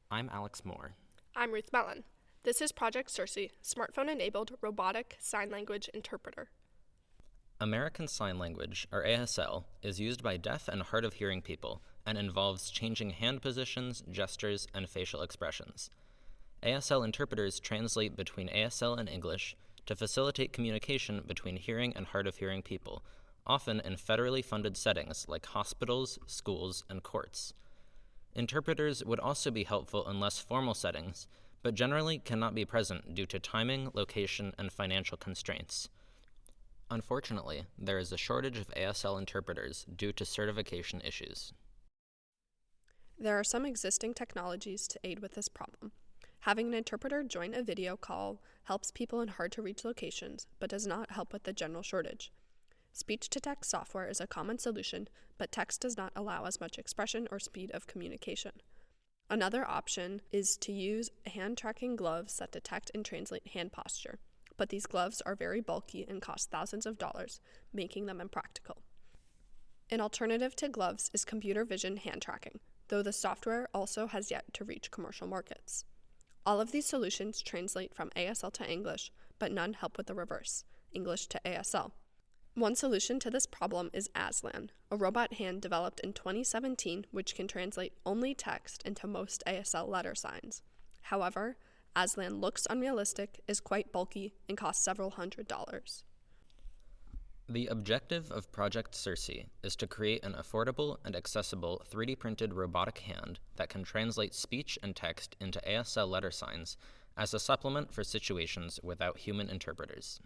I'm Alex Moore. I'm Ruth Mellin. This is Project SERSI, smartphone-enabled robotic sign language interpreter. American Sign Language, or ASL, is used by deaf and hard of hearing people and involves changing hand positions, gestures, and facial expressions. ASL interpreters translate between ASL and English to facilitate communication between hearing and hard of hearing people, often in federally funded settings like hospitals, schools, and courts. Interpreters would also be helpful in less formal settings, but generally cannot be present due to timing, location, and financial constraints. Unfortunately, there is a shortage of ASL interpreters due to certification issues. There are some existing technologies to aid with this problem. Having an interpreter join a video call helps people in hard-to-reach locations, but does not help with the general shortage. Speech-to-text software is a common solution, but text does not allow as much expression or speed of communication. Another option is to use hand-tracking gloves that detect and translate hand posture, but these gloves are very bulky and cost thousands of dollars, making them impractical. An alternative to gloves is computer vision hand tracking, though the software also has yet to reach commercial markets. All of these solutions translate from ASL to English, but none help with the reverse, English to ASL. One solution to this problem is Aslan, a robot hand developed in 2017 which can translate only text into most ASL letter signs. However, Aslan looks unrealistic, is quite bulky, and costs several $100s. The objective of Project SERSI is to create an affordable and accessible 3D printed robotic hand that can translate speech and text into ASL letter signs as a supplement for situations without human interpreters.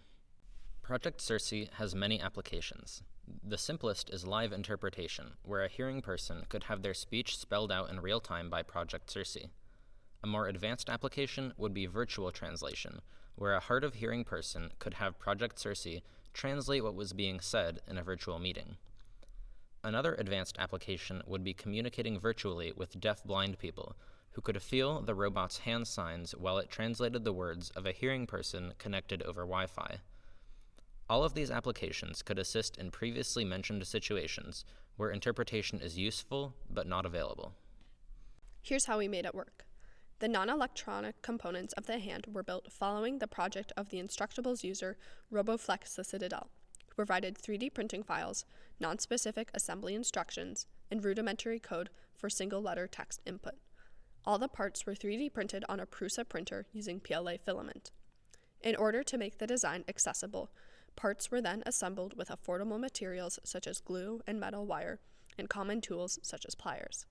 Project SERSI has many applications. The simplest is live interpretation, where a hearing person could have their speech spelled out in real time by Project SERSI. A more advanced application would be virtual translation, where a hard of hearing person could have Project SERSI translate what was being said in a virtual meeting. Another advanced application would be communicating virtually with deaf-blind people, who could feel the robot's hand signs while it translated the words of a hearing person connected over Wi-Fi. All of these applications could assist in previously mentioned situations where interpretation is useful but not available. Here's how we made it work. The non-electronic components of the hand were built following the project of the Instructables user RoboFlex the Citadel, who provided 3D printing files, non-specific assembly instructions, and rudimentary code for single-letter text input. All the parts were 3D printed on a Prusa printer using PLA filament. In order to make the design accessible, parts were then assembled with affordable materials such as glue and metal wire, and common tools such as pliers.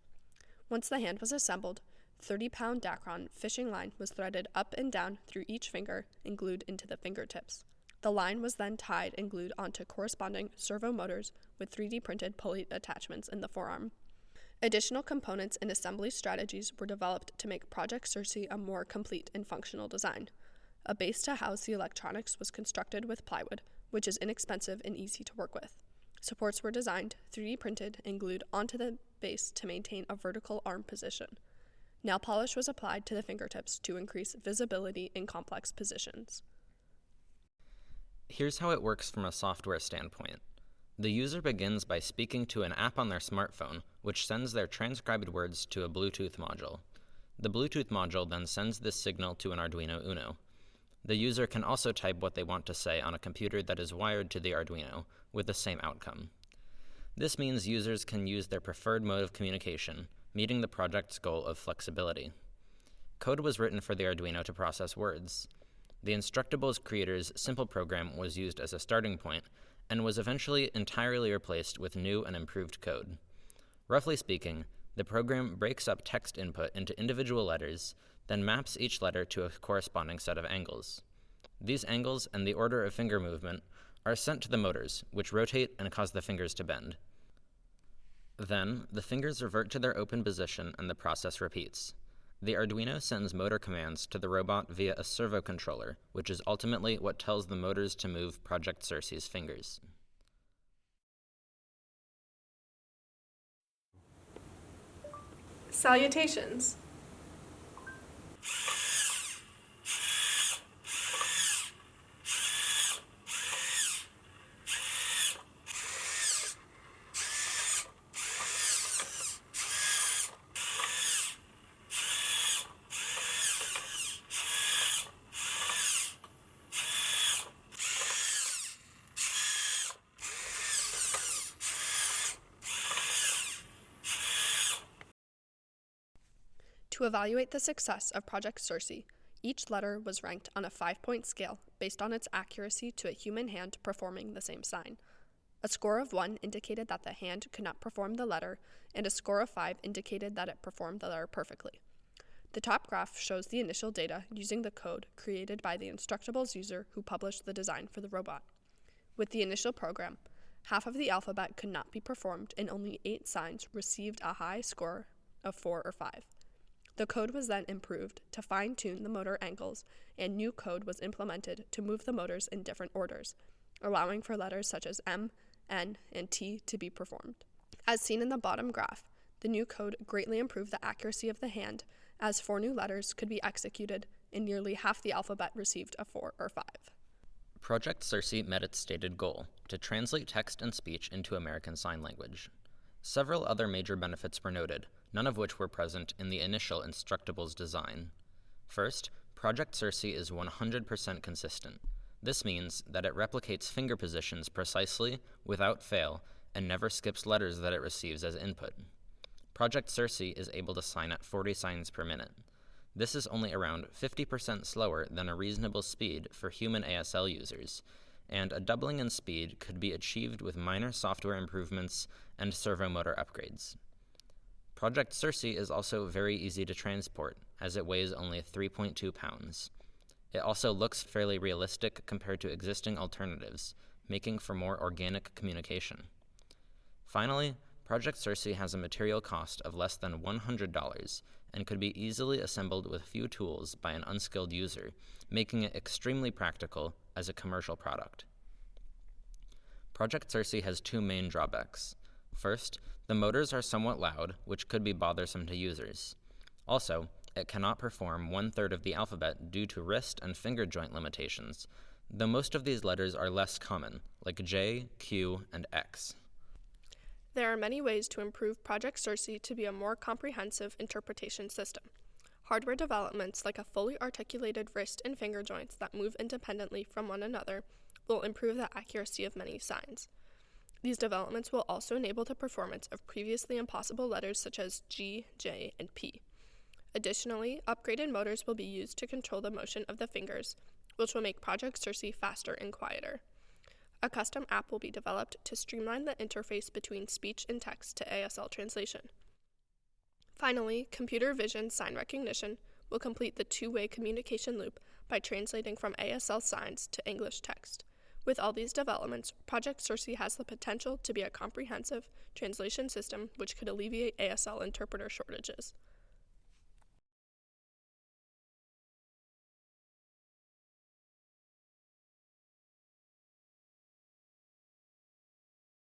Once the hand was assembled, 30-pound Dacron fishing line was threaded up and down through each finger and glued into the fingertips. The line was then tied and glued onto corresponding servo motors with 3D printed pulley attachments in the forearm. Additional components and assembly strategies were developed to make Project SERSI a more complete and functional design. A base to house the electronics was constructed with plywood, which is inexpensive and easy to work with. Supports were designed, 3D printed, and glued onto the base to maintain a vertical arm position. Nail polish was applied to the fingertips to increase visibility in complex positions. Here's how it works from a software standpoint. The user begins by speaking to an app on their smartphone, which sends their transcribed words to a Bluetooth module. The Bluetooth module then sends this signal to an Arduino Uno. The user can also type what they want to say on a computer that is wired to the Arduino, with the same outcome. This means users can use their preferred mode of communication, meeting the project's goal of flexibility. Code was written for the Arduino to process words. The Instructables creator's simple program was used as a starting point and was eventually entirely replaced with new and improved code. Roughly speaking, the program breaks up text input into individual letters, then maps each letter to a corresponding set of angles. These angles and the order of finger movement are sent to the motors, which rotate and cause the fingers to bend. Then, the fingers revert to their open position and the process repeats. The Arduino sends motor commands to the robot via a servo controller, which is ultimately what tells the motors to move Project SERSI's fingers. Salutations! To evaluate the success of Project SERSI, each letter was ranked on a 5-point scale based on its accuracy to a human hand performing the same sign. A score of 1 indicated that the hand could not perform the letter, and a score of 5 indicated that it performed the letter perfectly. The top graph shows the initial data using the code created by the Instructables user who published the design for the robot. With the initial program, half of the alphabet could not be performed, and only 8 signs received a high score of 4 or 5. The code was then improved to fine-tune the motor angles, and new code was implemented to move the motors in different orders, allowing for letters such as M, N, and T to be performed. As seen in the bottom graph, the new code greatly improved the accuracy of the hand, as 4 new letters could be executed, and nearly half the alphabet received a 4 or 5. Project SERSI met its stated goal, to translate text and speech into American Sign Language. Several other major benefits were noted, none of which were present in the initial Instructables design. First, Project SERSI is 100% consistent. This means that it replicates finger positions precisely, without fail, and never skips letters that it receives as input. Project SERSI is able to sign at 40 signs per minute. This is only around 50% slower than a reasonable speed for human ASL users, and a doubling in speed could be achieved with minor software improvements and servomotor upgrades. Project SERSI is also very easy to transport, as it weighs only 3.2 pounds. It also looks fairly realistic compared to existing alternatives, making for more organic communication. Finally, Project SERSI has a material cost of less than $100 and could be easily assembled with few tools by an unskilled user, making it extremely practical as a commercial product. Project SERSI has 2 main drawbacks. First, the motors are somewhat loud, which could be bothersome to users. Also, it cannot perform 1/3 of the alphabet due to wrist and finger joint limitations, though most of these letters are less common, like J, Q, and X. There are many ways to improve Project SERSI to be a more comprehensive interpretation system. Hardware developments like a fully articulated wrist and finger joints that move independently from one another will improve the accuracy of many signs. These developments will also enable the performance of previously impossible letters such as G, J, and P. Additionally, upgraded motors will be used to control the motion of the fingers, which will make Project SERSI faster and quieter. A custom app will be developed to streamline the interface between speech and text to ASL translation. Finally, computer vision sign recognition will complete the 2-way communication loop by translating from ASL signs to English text. With all these developments, Project SERSI has the potential to be a comprehensive translation system which could alleviate ASL interpreter shortages.